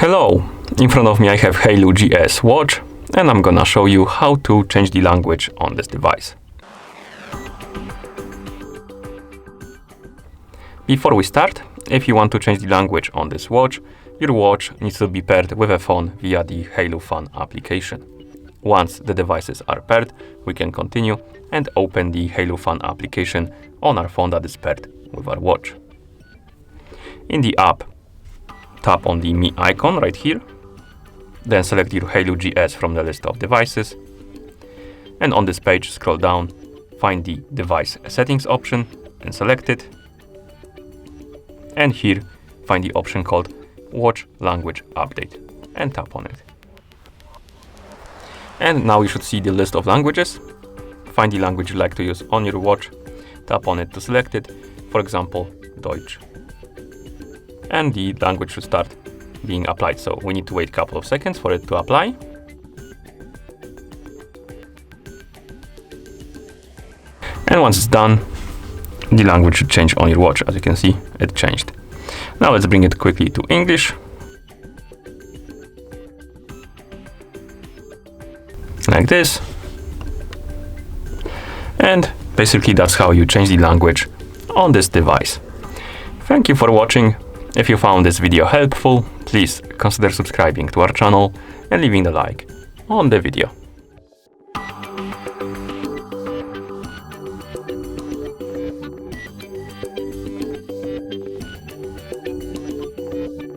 Hello! In front of me I have HAYLOU GS watch and I'm gonna show you how to change the language on this device. Before we start, if you want to change the language on this watch, your watch needs to be paired with a phone via the HAYLOU Phone application. Once the devices are paired, we can continue and open the HAYLOU Phone application on our phone that is paired with our watch. In the app, tap on the Me icon right here, then select your HAYLOU GS from the list of devices, and on this page scroll down, find the device settings option and select it, and here find the option called Watch Language Update and tap on it. And now you should see the list of languages. Find the language you like to use on your watch, tap on it to select it, for example Deutsch. And the language should start being applied. So we need to wait a couple of seconds for it to apply. And once it's done, the language should change on your watch. As you can see, it changed. Now let's bring it quickly to English. Like this. And basically that's how you change the language on this device. Thank you for watching. If you found this video helpful, please consider subscribing to our channel and leaving a like on the video.